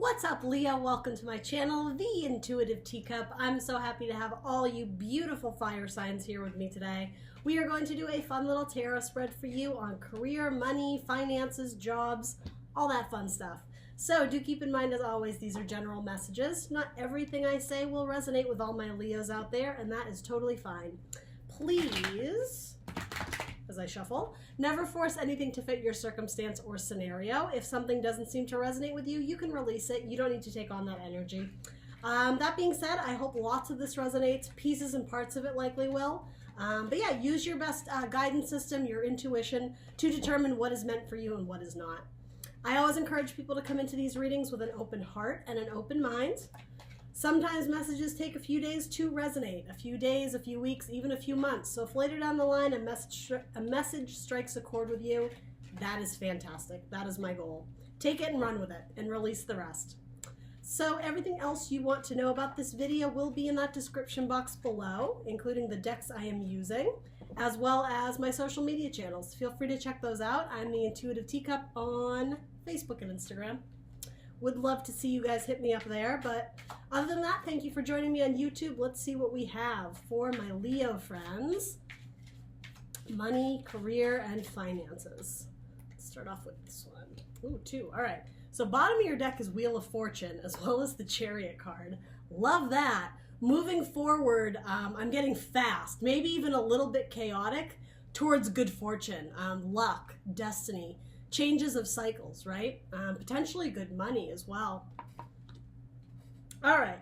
What's up, Leo? Welcome to my channel, The Intuitive Teacup. I'm so happy to have all you beautiful fire signs here with me today. We are going to do a fun little tarot spread for you on career, money, finances, jobs, all that fun stuff. So do keep in mind, as always, these are general messages. Not everything I say will resonate with all my Leos out there, and that is totally fine. Please, as I shuffle, never force anything to fit your circumstance or scenario. If something doesn't seem to resonate with you, you can release it. You don't need to take on that energy. That being said, I hope lots of this resonates. Pieces and parts of it likely will. But yeah, use your best guidance system, your intuition, to determine what is meant for you and what is not. I always encourage people to come into these readings with an open heart and an open mind. Sometimes messages take a few days to resonate, a few days, a few weeks, even a few months. So if later down the line a message strikes a chord with you, that is fantastic. That is my goal. Take it and run with it and release the rest. So everything else you want to know about this video will be in that description box below, including the decks I am using, as well as my social media channels. Feel free to check those out. I'm the Intuitive Teacup on Facebook and Instagram. Would love to see you guys hit me up there, but other than that, thank you for joining me on YouTube. Let's see what we have for my Leo friends. Money, career, and finances. Let's start off with this one. Ooh, two. All right. So bottom of your deck is Wheel of Fortune, as well as the Chariot card. Love that. Moving forward, I'm getting fast, maybe even a little bit chaotic, towards good fortune, luck, destiny. Changes of cycles, right? Potentially good money as well. All right,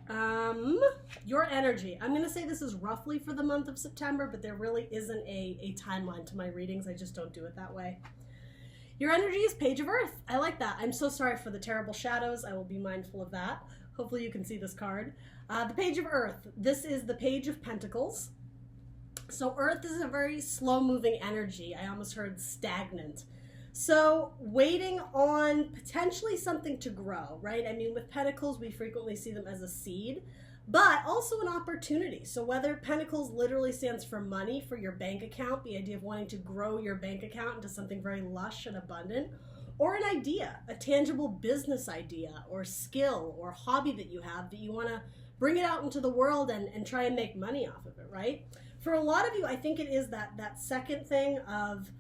your energy. I'm going to say this is roughly for the month of September, but there really isn't a timeline to my readings. I just don't do it that way. Your energy is Page of Earth. I like that. I'm so sorry for the terrible shadows. I will be mindful of that. Hopefully you can see this card. The Page of Earth. This is the Page of Pentacles. So Earth is a very slow-moving energy. I almost heard stagnant. So waiting on potentially something to grow, right? I mean, with pentacles, we frequently see them as a seed, but also an opportunity. So whether pentacles literally stands for money for your bank account, the idea of wanting to grow your bank account into something very lush and abundant, or an idea, a tangible business idea or skill or hobby that you have that you want to bring it out into the world and try and make money off of it, right? For a lot of you, I think it is that second thing of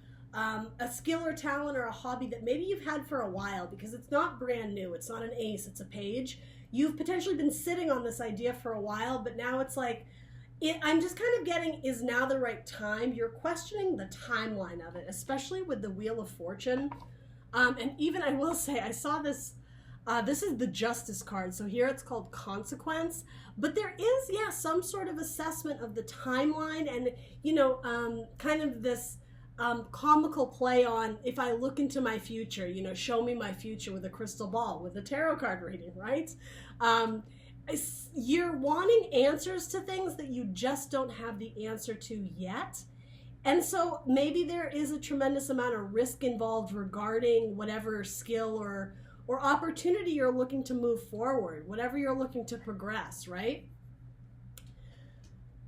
a skill or talent or a hobby that maybe you've had for a while, because it's not brand new. It's not an ace, it's a page. You've potentially been sitting on this idea for a while, but now it's like, I'm just kind of getting, is now the right time? You're questioning the timeline of it, especially with the Wheel of Fortune. And even, I will say, I saw this, this is the Justice card. So here it's called Consequence, but there is, yeah, some sort of assessment of the timeline and, you know, kind of this, comical play on, if I look into my future, you know, show me my future with a crystal ball, with a tarot card reading, right? You're wanting answers to things that you just don't have the answer to yet. And so maybe there is a tremendous amount of risk involved regarding whatever skill or opportunity you're looking to move forward, whatever you're looking to progress, right?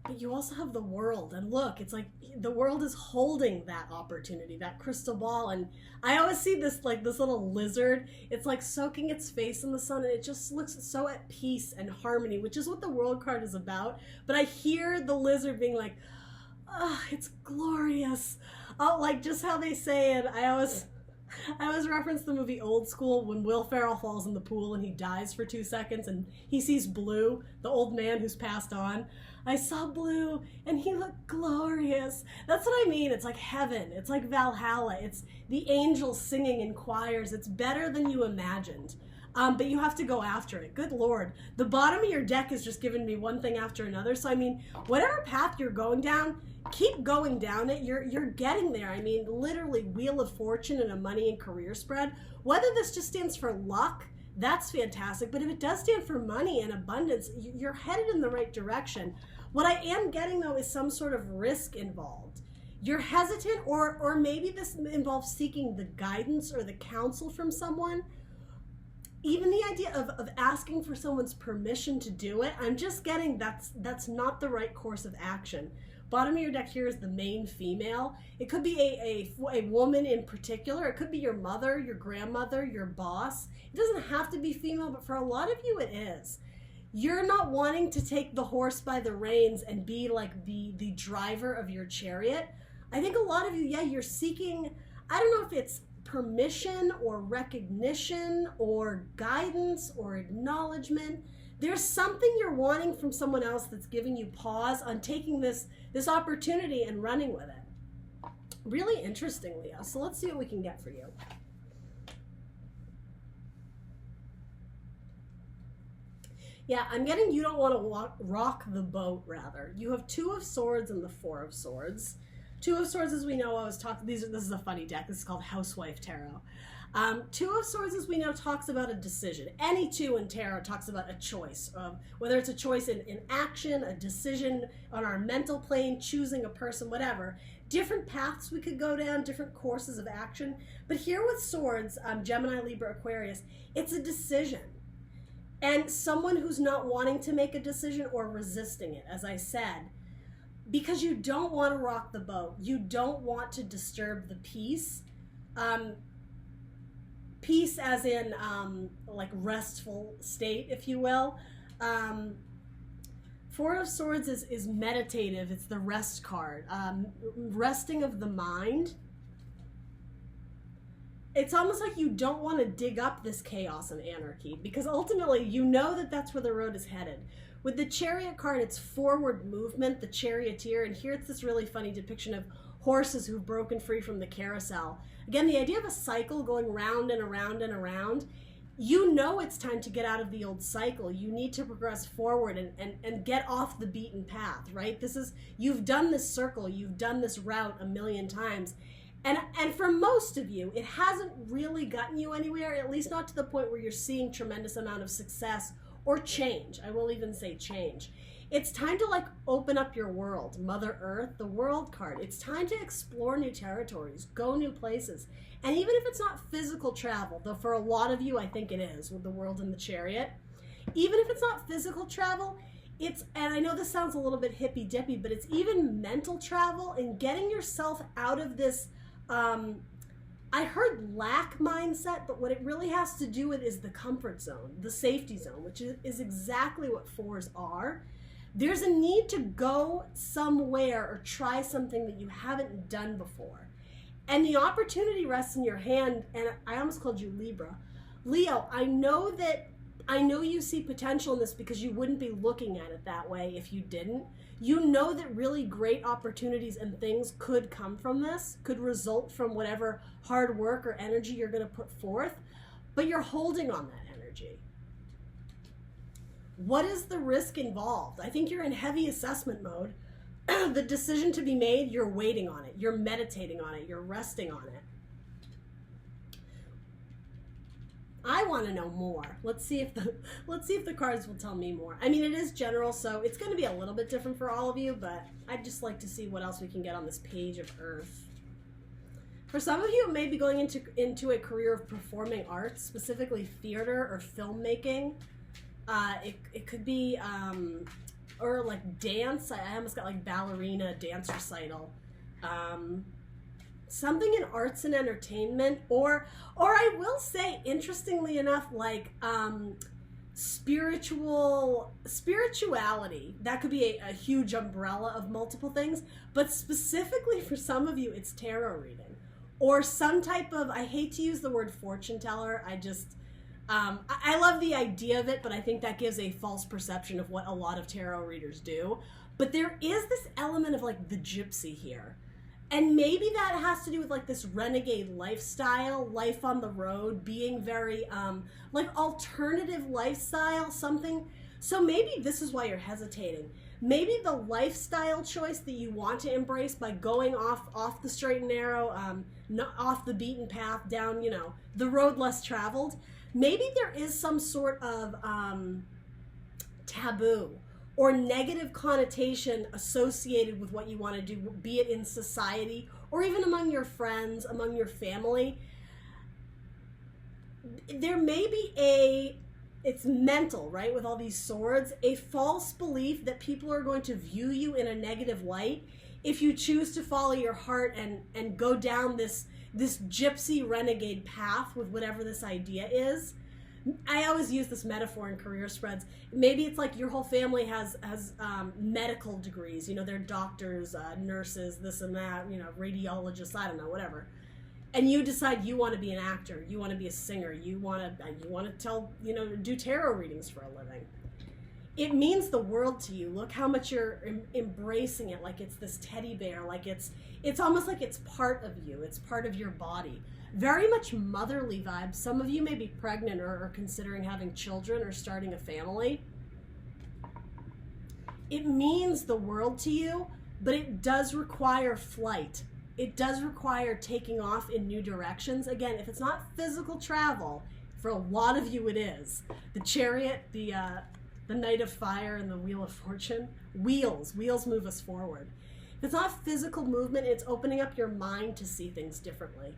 But you also have the world, and look, it's like the world is holding that opportunity, that crystal ball. And I always see this, like this little lizard, it's like soaking its face in the sun, and it just looks so at peace and harmony, which is what the world card is about. But I hear the lizard being like, oh, it's glorious. Oh, like just how they say it. I always reference the movie Old School when Will Ferrell falls in the pool and he dies for 2 seconds and he sees Blue, the old man who's passed on. I saw Blue and he looked glorious. That's what I mean. It's like heaven. It's like Valhalla. It's the angels singing in choirs. It's better than you imagined. But you have to go after it. Good Lord. The bottom of your deck is just giving me one thing after another. So, I mean, whatever path you're going down, keep going down it. You're getting there. I mean, literally Wheel of Fortune and a money and career spread. Whether this just stands for luck, that's fantastic. But if it does stand for money and abundance, you're headed in the right direction. What I am getting, though, is some sort of risk involved. You're hesitant, or maybe this involves seeking the guidance or the counsel from someone. Even the idea of asking for someone's permission to do it, I'm just getting that's not the right course of action. Bottom of your deck here is the main female. It could be a woman in particular. It could be your mother, your grandmother, your boss. It doesn't have to be female, but for a lot of you it is. You're not wanting to take the horse by the reins and be like the driver of your chariot. I think a lot of you, yeah, you're seeking, I don't know if it's permission or recognition or guidance or acknowledgement. There's something you're wanting from someone else that's giving you pause on taking this opportunity and running with it. Really interesting, Leo. So let's see what we can get for you. Yeah, I'm getting you don't want to rock the boat, rather. You have 2 of Swords and the 4 of Swords. 2 of Swords, as we know, I was talking, this is a funny deck. This is called Housewife Tarot. 2 of Swords, as we know, talks about a decision. Any 2 in tarot talks about a choice, whether it's a choice in action, a decision on our mental plane, choosing a person, whatever. Different paths we could go down, different courses of action. But here with Swords, Gemini, Libra, Aquarius, it's a decision. And someone who's not wanting to make a decision or resisting it, as I said, because you don't want to rock the boat. You don't want to disturb the peace. Peace as in like restful state, if you will. 4 of Swords is meditative. It's the rest card. Resting of the mind. It's almost like you don't want to dig up this chaos and anarchy because ultimately you know that that's where the road is headed. With the Chariot card, it's forward movement, the charioteer, and here it's this really funny depiction of horses who've broken free from the carousel. Again, the idea of a cycle going round and around and around, you know it's time to get out of the old cycle. You need to progress forward and get off the beaten path, right? You've done this circle, you've done this route a million times. And for most of you, it hasn't really gotten you anywhere, at least not to the point where you're seeing tremendous amount of success or change. I will even say change. It's time to like open up your world. Mother Earth, the World card. It's time to explore new territories, go new places. And even if it's not physical travel, though for a lot of you, I think it is with the World and the Chariot, even if it's not physical travel, and I know this sounds a little bit hippy-dippy, but it's even mental travel and getting yourself out of this, I heard lack mindset, but what it really has to do with is the comfort zone, the safety zone, which is exactly what 4s are. There's a need to go somewhere or try something that you haven't done before. And the opportunity rests in your hand, and I almost called you Libra. Leo, I know you see potential in this because you wouldn't be looking at it that way if you didn't. You know that really great opportunities and things could come from this, could result from whatever hard work or energy you're going to put forth, but you're holding on that energy. What is the risk involved? I think you're in heavy assessment mode. The decision to be made, you're waiting on it, you're meditating on it, you're resting on it. I want to know more. Let's see if the cards will tell me more. I mean, it is general, so it's going to be a little bit different for all of you, but I'd just like to see what else we can get on this page of Earth. For some of you, it may be going into a career of performing arts, specifically theater or filmmaking. It could be, or like dance. I almost got like ballerina, dance recital. Something in arts and entertainment, or I will say, interestingly enough, like spirituality. That could be a huge umbrella of multiple things, but specifically for some of you, it's tarot reading, or some type of, I hate to use the word fortune teller, I love the idea of it, but I think that gives a false perception of what a lot of tarot readers do. But there is this element of like the gypsy here. And maybe that has to do with like this renegade lifestyle, life on the road, being very like alternative lifestyle, something. So maybe this is why you're hesitating. Maybe the lifestyle choice that you want to embrace by going off the straight and narrow, not off the beaten path, down, the road less traveled. Maybe there is some sort of taboo or negative connotation associated with what you want to do, be it in society or even among your friends, among your family. There may be it's mental, right? With all these swords, a false belief that people are going to view you in a negative light if you choose to follow your heart and go down this gypsy renegade path with whatever this idea is. I always use this metaphor in career spreads. Maybe it's like your whole family has medical degrees. You know, they're doctors, nurses, this and that, you know, radiologists, I don't know, whatever. And you decide you want to be an actor, you want to be a singer, you want to tell, you know, do tarot readings for a living. It means the world to you. Look how much you're embracing it, like it's this teddy bear, like it's almost like it's part of you, it's part of your body. Very much motherly vibes. Some of you may be pregnant or considering having children or starting a family. It means the world to you, but it does require flight. It does require taking off in new directions. Again, if it's not physical travel, for a lot of you it is. The Chariot, the Knight of Fire, and the Wheel of Fortune. Wheels move us forward. If it's not physical movement, it's opening up your mind to see things differently.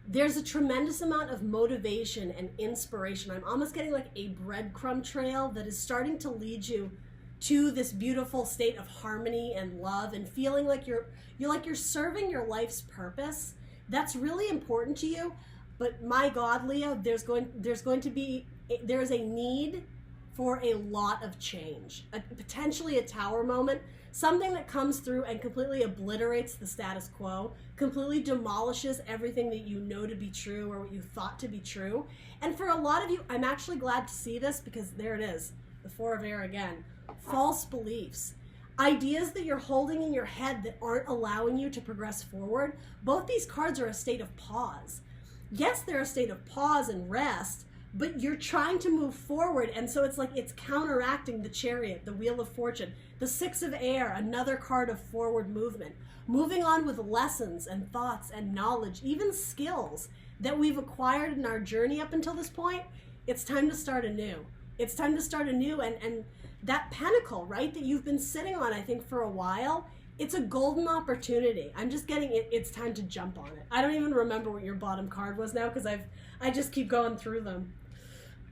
There's a tremendous amount of motivation and inspiration. I'm almost getting like a breadcrumb trail that is starting to lead you to this beautiful state of harmony and love and feeling like you're serving your life's purpose. That's really important to you. But my God, Leo, there is a need for a lot of change, potentially a tower moment, something that comes through and completely obliterates the status quo, completely demolishes everything that you know to be true or what you thought to be true. And for a lot of you, I'm actually glad to see this because there it is, the Four of Air again. False beliefs. Ideas that you're holding in your head that aren't allowing you to progress forward. Both these cards are a state of pause. Yes, they're a state of pause and rest, but you're trying to move forward, and so it's like it's counteracting the Chariot, the Wheel of Fortune, the Six of Air, another card of forward movement, moving on with lessons and thoughts and knowledge, even skills that we've acquired in our journey up until this point. It's time to start anew. It's time to start anew, and that pentacle, right, that you've been sitting on, I think, for a while, it's a golden opportunity. I'm just getting it. It's time to jump on it. I don't even remember what your bottom card was now because I just keep going through them.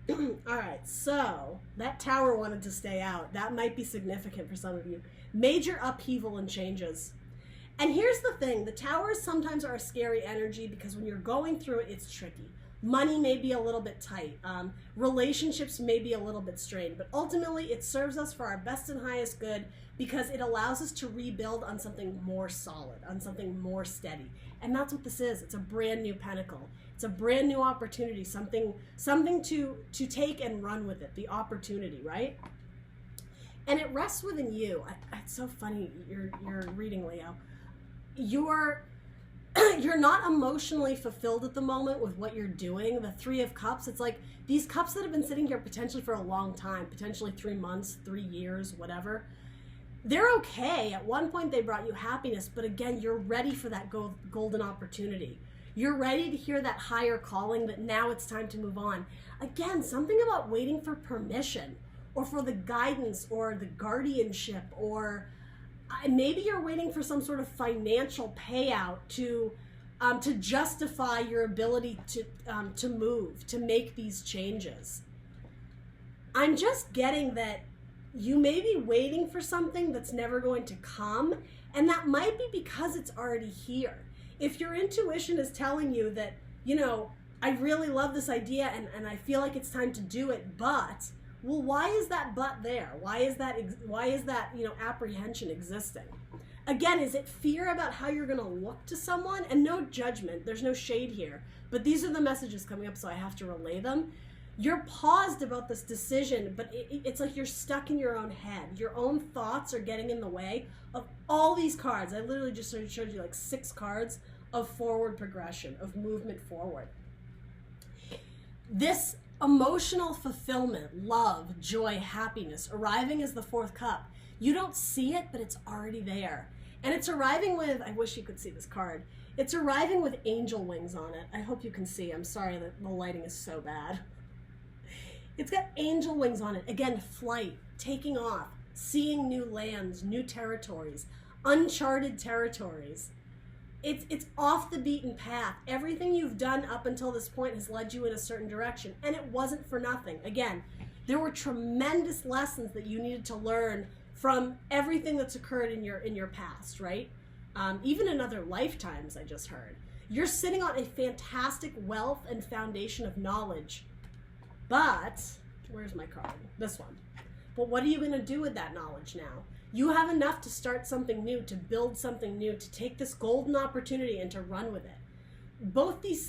All right, so that Tower wanted to stay out. That might be significant for some of you. Major upheaval and changes. And here's the thing. The Towers sometimes are a scary energy because when you're going through it, it's tricky. Money may be a little bit tight. Relationships may be a little bit strained. But ultimately, it serves us for our best and highest good because it allows us to rebuild on something more solid, on something more steady. And that's what this is. It's a brand new pentacle. It's a brand new opportunity, something to take and run with it, the opportunity, right? And it rests within you. It's so funny you're reading, Leo. You're not emotionally fulfilled at the moment with what you're doing. The Three of Cups, it's like these cups that have been sitting here potentially for a long time, potentially 3 months, 3 years, whatever. They're okay. At one point they brought you happiness, but again, you're ready for that golden opportunity. You're ready to hear that higher calling that now it's time to move on. Again, something about waiting for permission or for the guidance or the guardianship, or maybe you're waiting for some sort of financial payout to justify your ability to move, to make these changes. I'm just getting that you may be waiting for something that's never going to come, and that might be because it's already here. If your intuition is telling you that, you know, I really love this idea and I feel like it's time to do it, but, well, why is that but there? Why is that, you know, apprehension existing? Again, is it fear about how you're going to look to someone? And no judgment, there's no shade here, but these are the messages coming up, so I have to relay them. You're paused about this decision, but it's like you're stuck in your own head. Your own thoughts are getting in the way of all these cards. I literally just showed you like 6 cards of forward progression, of movement forward. This emotional fulfillment, love, joy, happiness, arriving as the 4th cup. You don't see it, but it's already there. And it's arriving with, I wish you could see this card, it's arriving with angel wings on it. I hope you can see. I'm sorry that the lighting is so bad. It's got angel wings on it. Again, flight, taking off, seeing new lands, new territories, uncharted territories. it's off the beaten path. Everything you've done up until this point has led you in a certain direction, and it wasn't for nothing. Again, there were tremendous lessons that you needed to learn from everything that's occurred in your past, right? Even in other lifetimes, I just heard. You're sitting on a fantastic wealth and foundation of knowledge. But, where's my card? This one. But what are you going to do with that knowledge now? You have enough to start something new, to build something new, to take this golden opportunity and to run with it. Both these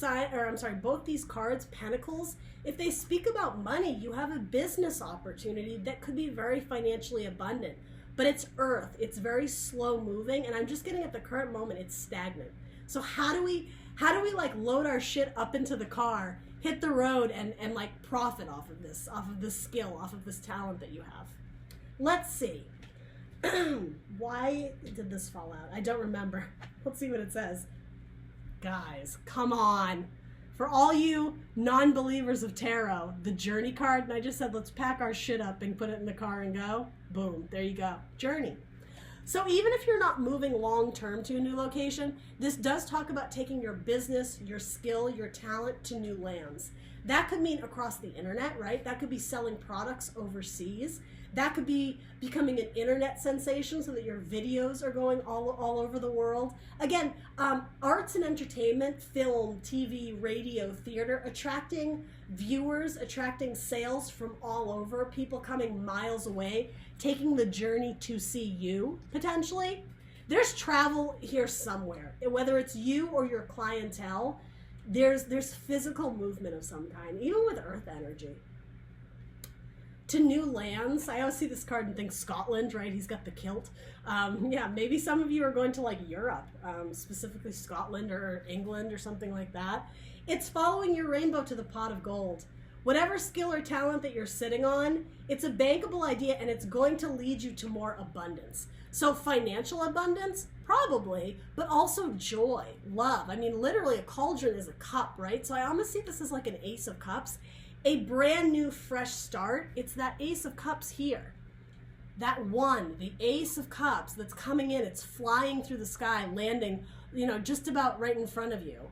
cards, Pentacles, if they speak about money, you have a business opportunity that could be very financially abundant. But it's earth, it's very slow moving, and I'm just getting at the current moment, it's stagnant. So how do we like load our shit up into the car, hit the road, and like profit off of this skill, off of this talent that you have? Let's see. Why did this fall out? I don't remember. Let's see what it says. Guys, come on. For all you non-believers of tarot, the Journey card, and I just said, let's pack our shit up and put it in the car and go. Boom, there you go. Journey. So even if you're not moving long-term to a new location, this does talk about taking your business, your skill, your talent to new lands. That could mean across the internet, right? That could be selling products overseas. That could be becoming an internet sensation so that your videos are going all over the world. Again, arts and entertainment, film, TV, radio, theater, attracting viewers, attracting sales from all over, people coming miles away, taking the journey to see you, potentially. There's travel here somewhere. Whether it's you or your clientele, there's physical movement of some kind, even with earth energy. To new lands. I always see this card and think Scotland, right? He's got the kilt. Yeah, maybe some of you are going to like Europe, specifically Scotland or England or something like that. It's following your rainbow to the pot of gold. Whatever skill or talent that you're sitting on, it's a bankable idea and it's going to lead you to more abundance. So financial abundance, probably, but also joy, love. I mean, literally a cauldron is a cup, right? So I almost see this as like an Ace of Cups. A brand new fresh start. It's that Ace of Cups here. That one, the Ace of Cups that's coming in, it's flying through the sky, landing, just about right in front of you.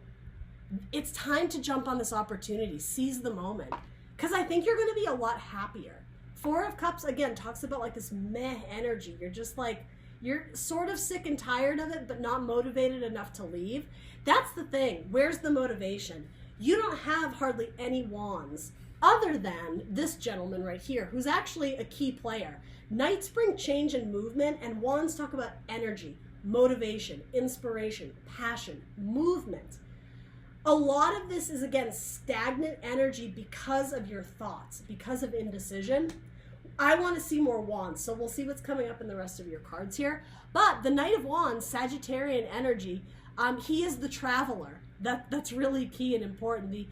It's time to jump on this opportunity, seize the moment. Because I think you're going to be a lot happier. Four of Cups, again, talks about like this meh energy. You're just like, you're sort of sick and tired of it, but not motivated enough to leave. That's the thing. Where's the motivation? You don't have hardly any wands other than this gentleman right here, who's actually a key player. Knights bring change and movement, and wands talk about energy, motivation, inspiration, passion, movement. A lot of this is, again, stagnant energy because of your thoughts, because of indecision. I want to see more wands, so we'll see what's coming up in the rest of your cards here. But the Knight of Wands, Sagittarian energy, he is the traveler. That's really key and important. The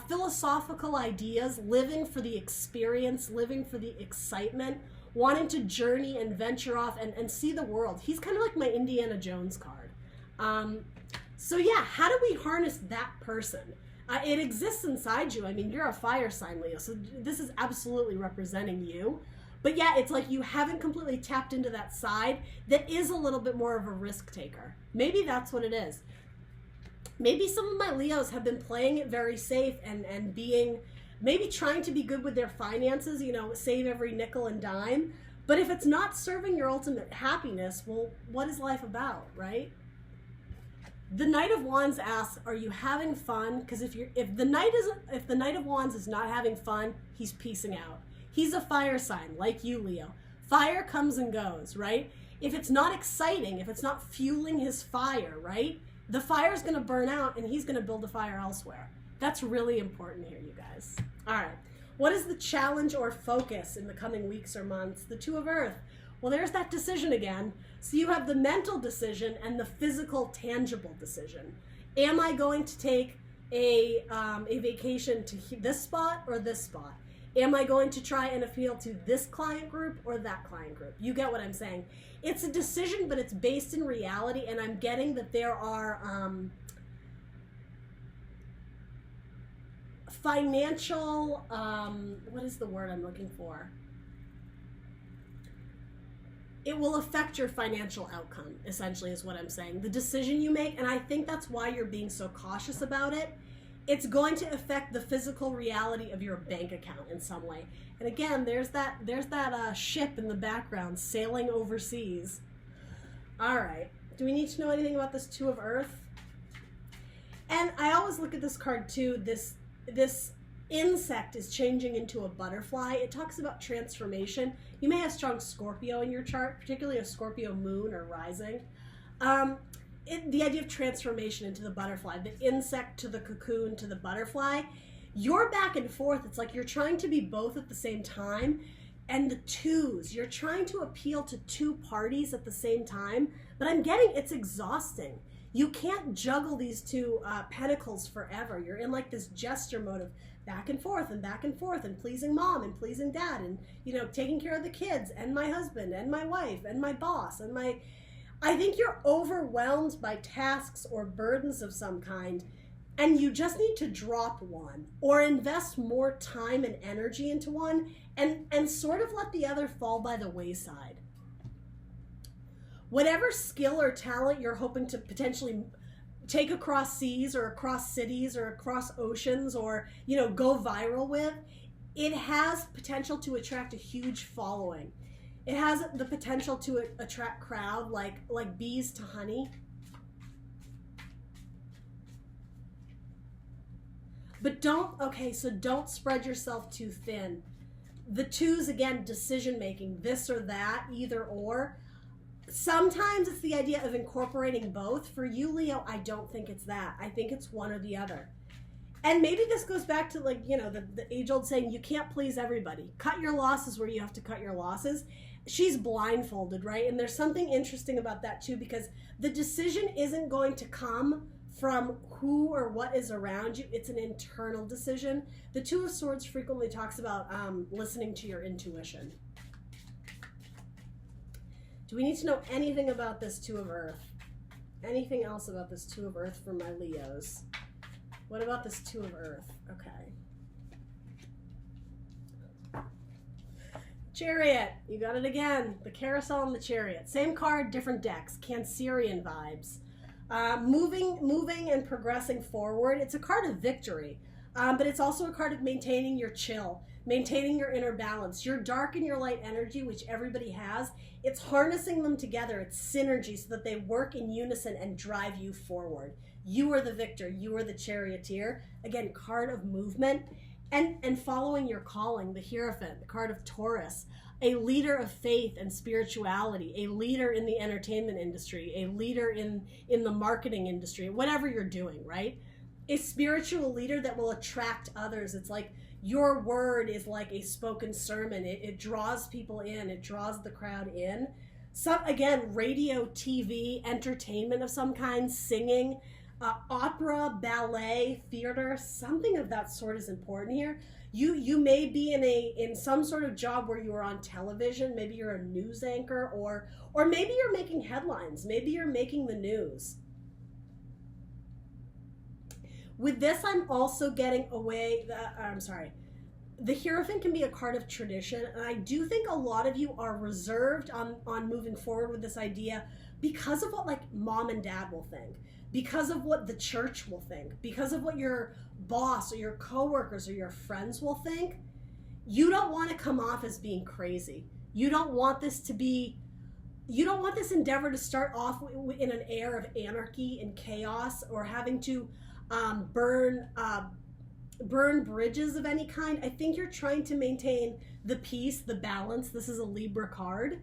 philosophical ideas, living for the experience, living for the excitement, wanting to journey and venture off and see the world. He's kind of like my Indiana Jones card. So yeah, how do we harness that person? It exists inside you. I mean, you're a fire sign, Leo, so this is absolutely representing you. But yeah, it's like you haven't completely tapped into that side that is a little bit more of a risk taker. Maybe that's what it is. Maybe some of my Leos have been playing it very safe and being, maybe trying to be good with their finances, save every nickel and dime. But if it's not serving your ultimate happiness, well, what is life about, right? The Knight of Wands asks, are you having fun? Because if the Knight of Wands is not having fun, he's peacing out. He's a fire sign, like you, Leo. Fire comes and goes, right? If it's not exciting, if it's not fueling his fire, right? The fire's going to burn out and he's going to build a fire elsewhere. That's really important here, you guys. All right. What is the challenge or focus in the coming weeks or months? The Two of Earth. Well, there's that decision again. So you have the mental decision and the physical, tangible decision. Am I going to take a vacation to this spot or this spot? Am I going to try and appeal to this client group or that client group? You get what I'm saying. It's a decision, but it's based in reality, and I'm getting that there are financial, what is the word I'm looking for? it will affect your financial outcome, essentially, is what I'm saying. The decision you make, and I think that's why you're being so cautious about it, it's going to affect the physical reality of your bank account in some way. And again, there's that ship in the background sailing overseas. All right. Do we need to know anything about this Two of Earth? And I always look at this card too. This insect is changing into a butterfly. It talks about transformation. You may have strong Scorpio in your chart, particularly a Scorpio moon or rising. The idea of transformation into the butterfly, the insect to the cocoon to the butterfly, you're back and forth. It's like you're trying to be both at the same time. And the twos, you're trying to appeal to two parties at the same time, but I'm getting it's exhausting. You can't juggle these two pentacles forever. You're in like this gesture mode of back and forth and pleasing mom and pleasing dad and, you know, taking care of the kids and my husband and my wife and my boss and I think you're overwhelmed by tasks or burdens of some kind, and you just need to drop one or invest more time and energy into one and sort of let the other fall by the wayside. Whatever skill or talent you're hoping to potentially take across seas or across cities or across oceans or, you know, go viral with, it has potential to attract a huge following. It has the potential to attract crowd like bees to honey. But don't spread yourself too thin. The twos, again, decision making, this or that, either or. Sometimes it's the idea of incorporating both. For you, Leo, I don't think it's that. I think it's one or the other. And maybe this goes back to, like, you know, the age-old saying, you can't please everybody. Cut your losses where you have to cut your losses. She's blindfolded, right? And there's something interesting about that, too, because the decision isn't going to come from who or what is around you. It's an internal decision. The Two of Swords frequently talks about listening to your intuition. Do we need to know anything about this Two of Earth? Anything else about this Two of Earth for my Leos? What about this Two of Earth? Okay. Chariot. You got it again. The Carousel and the Chariot. Same card, different decks. Cancerian vibes. Moving and progressing forward. It's a card of victory, but it's also a card of maintaining your chill, maintaining your inner balance, your dark and your light energy, which everybody has. It's harnessing them together. It's synergy so that they work in unison and drive you forward. You are the victor. You are the charioteer. Again, card of movement and following your calling, the Hierophant, the card of Taurus, a leader of faith and spirituality, a leader in the entertainment industry, a leader in the marketing industry, whatever you're doing, right? A spiritual leader that will attract others. It's like your word is like a spoken sermon. It draws people in. It draws the crowd in. Again, radio, TV, entertainment of some kind, singing, opera, ballet, theater, something of that sort is important here. You may be in some sort of job where you are on television. Maybe you're a news anchor, or maybe you're making headlines. Maybe you're making the news. With this, I'm also getting away. The Hierophant can be a card of tradition, and I do think a lot of you are reserved on moving forward with this idea because of what, like, mom and dad will think, because of what the church will think, because of what your boss or your coworkers or your friends will think. You don't want to come off as being crazy. You don't want this endeavor to start off in an air of anarchy and chaos, or having to burn bridges of any kind. I think you're trying to maintain the peace, the balance. This is a Libra card.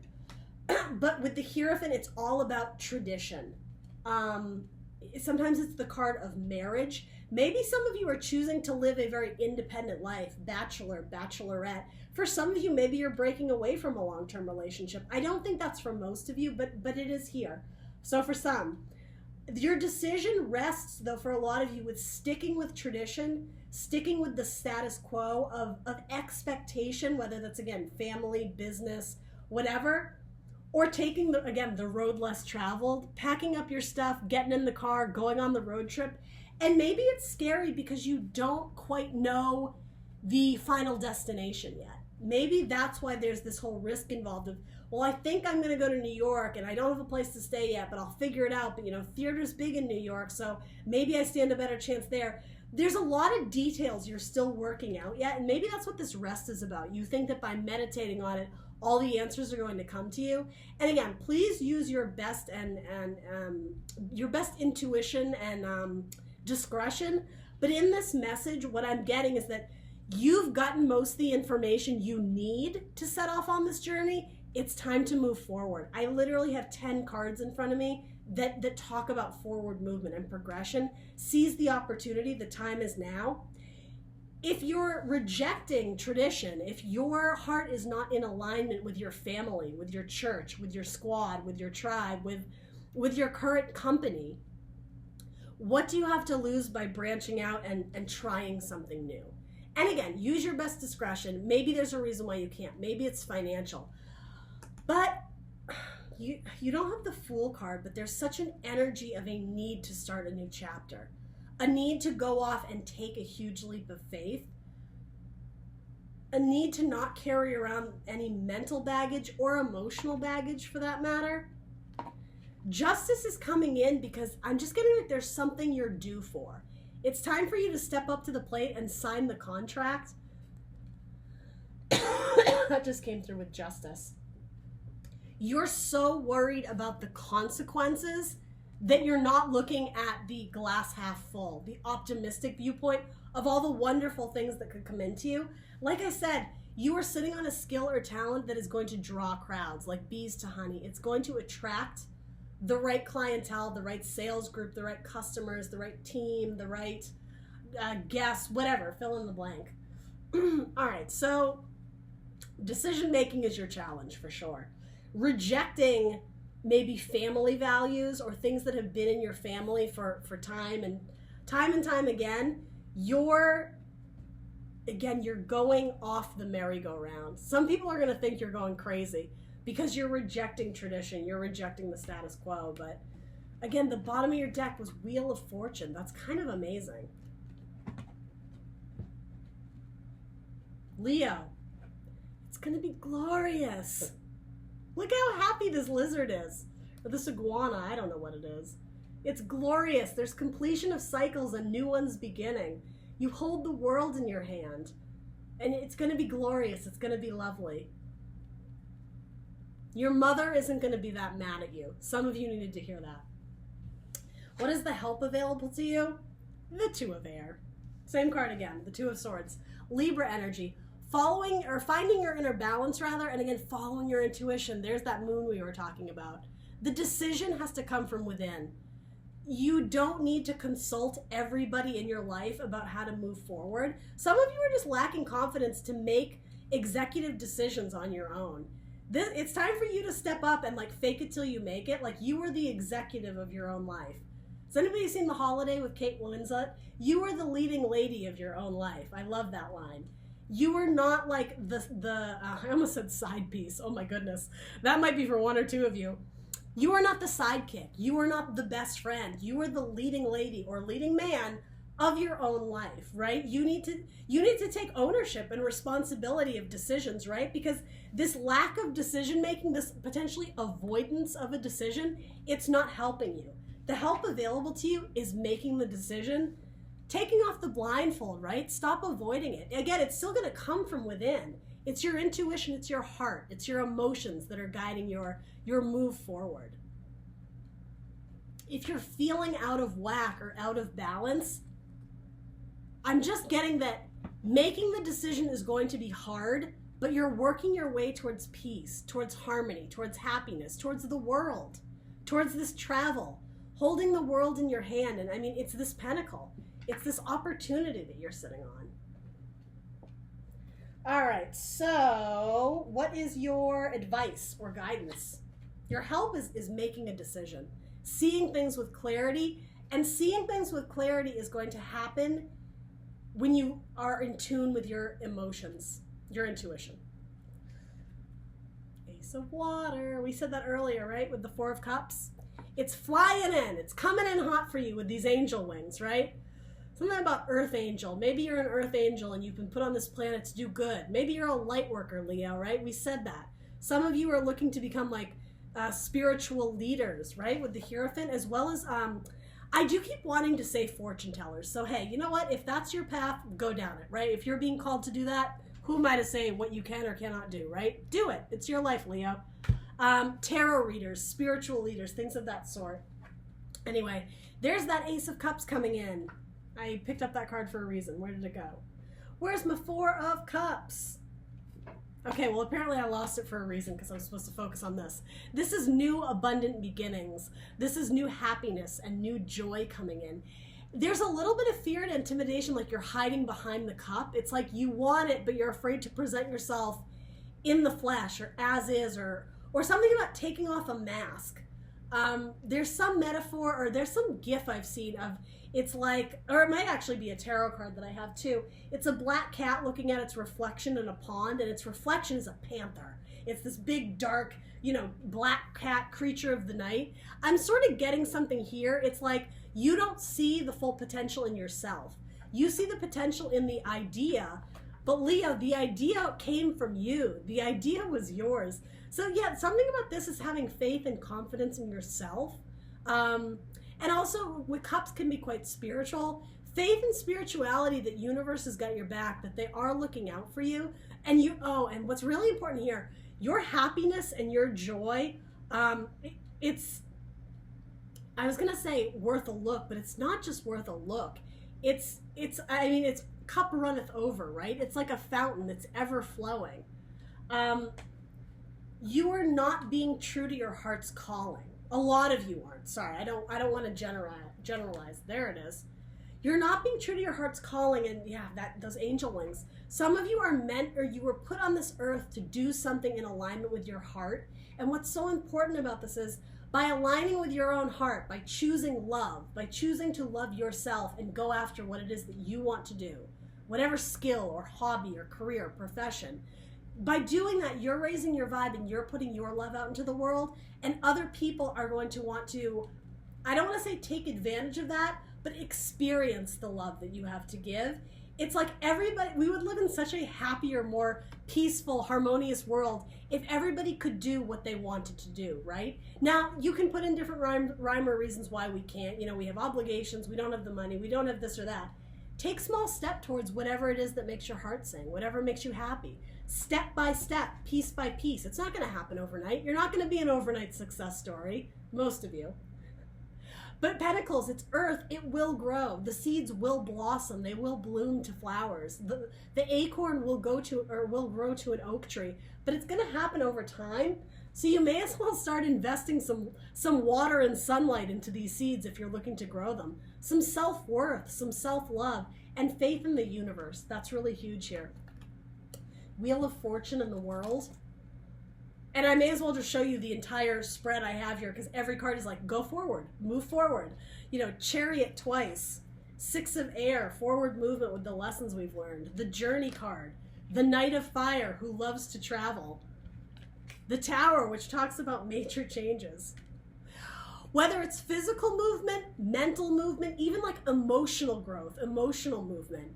But with the Hierophant, it's all about tradition. Sometimes it's the card of marriage. Maybe some of you are choosing to live a very independent life, bachelor, bachelorette. For some of you, maybe you're breaking away from a long-term relationship. I don't think that's for most of you, but it is here. So for some, your decision rests, though, for a lot of you, with sticking with tradition, sticking with the status quo of expectation, whether that's, again, family, business, whatever, or taking, the road less traveled, packing up your stuff, getting in the car, going on the road trip. And maybe it's scary because you don't quite know the final destination yet. maybe that's why there's this whole risk involved of, well, I think I'm going to go to New York and I don't have a place to stay yet, but I'll figure it out. But, you know, theater's big in New York, so maybe I stand a better chance there. There's a lot of details you're still working out yet, and maybe that's what this rest is about. You think that by meditating on it, all the answers are going to come to you. And again, please use your best and your best intuition and discretion. But in this message, what I'm getting is that you've gotten most of the information you need to set off on this journey. It's time to move forward. I literally have 10 cards in front of me that talk about forward movement and progression. Seize the opportunity. The time is now. If you're rejecting tradition, if your heart is not in alignment with your family, with your church, with your squad, with your tribe, with your current company, what do you have to lose by branching out and trying something new? And again, use your best discretion. Maybe there's a reason why you can't. Maybe it's financial. But you don't have the Fool card, but there's such an energy of a need to start a new chapter. A need to go off and take a huge leap of faith. A need to not carry around any mental baggage or emotional baggage for that matter. Justice is coming in because I'm just getting that there's something you're due for. It's time for you to step up to the plate and sign the contract. That just came through with justice. You're so worried about the consequences that you're not looking at the glass half full, the optimistic viewpoint of all the wonderful things that could come into you. Like I said, you are sitting on a skill or talent that is going to draw crowds like bees to honey. It's going to attract the right clientele, the right sales group, the right customers, the right team, the right guests, whatever, fill in the blank. All right, so decision making is your challenge for sure. Rejecting maybe family values or things that have been in your family for time and time again, you're going off the merry-go-round. Some people are going to think you're going crazy because you're rejecting tradition, you're rejecting the status quo. But again, the bottom of your deck was Wheel of Fortune. That's kind of amazing. Leo, it's going to be glorious. Look how happy this lizard is. Or this iguana, I don't know what it is. It's glorious. There's completion of cycles and new ones beginning. You hold the world in your hand. And it's going to be glorious. It's going to be lovely. Your mother isn't going to be that mad at you. Some of you needed to hear that. What is the help available to you? The Two of Air. Same card again, the Two of Swords. Libra energy. Following or finding your inner balance rather, and again, following your intuition. There's that moon we were talking about. The decision has to come from within. You don't need to consult everybody in your life about how to move forward. Some of you are just lacking confidence to make executive decisions on your own. It's time for you to step up and like fake it till you make it. Like you are the executive of your own life. Has anybody seen The Holiday with Kate Winslet? You are the leading lady of your own life. I love that line. You are not like I almost said side piece. Oh my goodness. That might be for one or two of you. You are not the sidekick. You are not the best friend. You are the leading lady or leading man of your own life, right? You need to take ownership and responsibility of decisions, right? Because this lack of decision making, this potentially avoidance of a decision, it's not helping you. The help available to you is making the decision, taking off the blindfold, right? Stop avoiding it. Again, it's still going to come from within. It's your intuition, it's your heart, it's your emotions that are guiding your move forward. If you're feeling out of whack or out of balance, I'm just getting that making the decision is going to be hard, but you're working your way towards peace, towards harmony, towards happiness, towards the world, towards this travel, holding the world in your hand. And I mean, it's this pentacle. It's this opportunity that you're sitting on. All right, so what is your advice or guidance? Your help is making a decision, seeing things with clarity, and seeing things with clarity is going to happen when you are in tune with your emotions, your intuition. Ace of Water, we said that earlier, right, with the Four of Cups? It's flying in, it's coming in hot for you with these angel wings, right? Something about Earth Angel. Maybe you're an Earth Angel and you've been put on this planet to do good. Maybe you're a light worker, Leo, right? We said that. Some of you are looking to become like spiritual leaders, right? With the Hierophant, as well as, I do keep wanting to say fortune tellers. So, hey, you know what? If that's your path, go down it, right? If you're being called to do that, who am I to say what you can or cannot do, right? Do it. It's your life, Leo. Tarot readers, spiritual leaders, things of that sort. Anyway, there's that Ace of Cups coming in. I picked up that card for a reason. Where did it go? Where's my Four of Cups? Okay, well, apparently I lost it for a reason because I was supposed to focus on this. This is new abundant beginnings. This is new happiness and new joy coming in. There's a little bit of fear and intimidation, like you're hiding behind the cup. It's like you want it, but you're afraid to present yourself in the flesh or as is, or something about taking off a mask. There's some metaphor or there's some gif I've seen of, it's like, or it might actually be a tarot card that I have too. It's a black cat looking at its reflection in a pond, and its reflection is a panther. It's this big, dark, black cat creature of the night. I'm sort of getting something here. It's like you don't see the full potential in yourself. You see the potential in the idea, but Leo, the idea came from you. The idea was yours. So yeah, something about this is having faith and confidence in yourself. And also, with cups can be quite spiritual. Faith and spirituality that universe has got your back, that they are looking out for you. And and what's really important here, your happiness and your joy, it's, I was going to say worth a look, but it's not just worth a look. It's cup runneth over, right? It's like a fountain that's ever flowing. You are not being true to your heart's calling. A lot of you aren't. Sorry, I don't want to generalize. There it is. You're not being true to your heart's calling, and yeah, those angel wings. Some of you are meant, or you were put on this earth to do something in alignment with your heart. And what's so important about this is by aligning with your own heart, by choosing love, by choosing to love yourself and go after what it is that you want to do, whatever skill or hobby or career or profession. By doing that, you're raising your vibe and you're putting your love out into the world, and other people are going to want to, I don't want to say take advantage of that, but experience the love that you have to give. It's like everybody, we would live in such a happier, more peaceful, harmonious world if everybody could do what they wanted to do, right? Now, you can put in different rhyme or reasons why we can't. We have obligations, we don't have the money, we don't have this or that. Take small step towards whatever it is that makes your heart sing, whatever makes you happy. Step by step, piece by piece. It's not going to happen overnight. You're not going to be an overnight success story, most of you. But Pentacles, it's earth, it will grow. The seeds will blossom. They will bloom to flowers. The acorn will grow to an oak tree, but it's going to happen over time. So you may as well start investing some water and sunlight into these seeds if you're looking to grow them. Some self-worth, some self-love, and faith in the universe. That's really huge here. Wheel of Fortune in the world. And I may as well just show you the entire spread I have here, because every card is like, go forward, move forward. Chariot twice. Six of Air, forward movement with the lessons we've learned. The Journey card. The Knight of Fire, who loves to travel. The Tower, which talks about major changes. Whether it's physical movement, mental movement, even like emotional growth, emotional movement.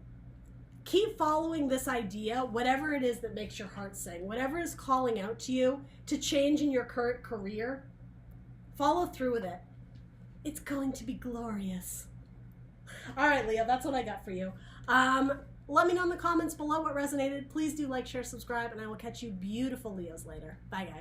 Keep following this idea, whatever it is that makes your heart sing, whatever is calling out to you to change in your current career, follow through with it. It's going to be glorious. All right, Leo, that's what I got for you. Let me know in the comments below what resonated. Please do like, share, subscribe, and I will catch you beautiful Leos later. Bye, guys.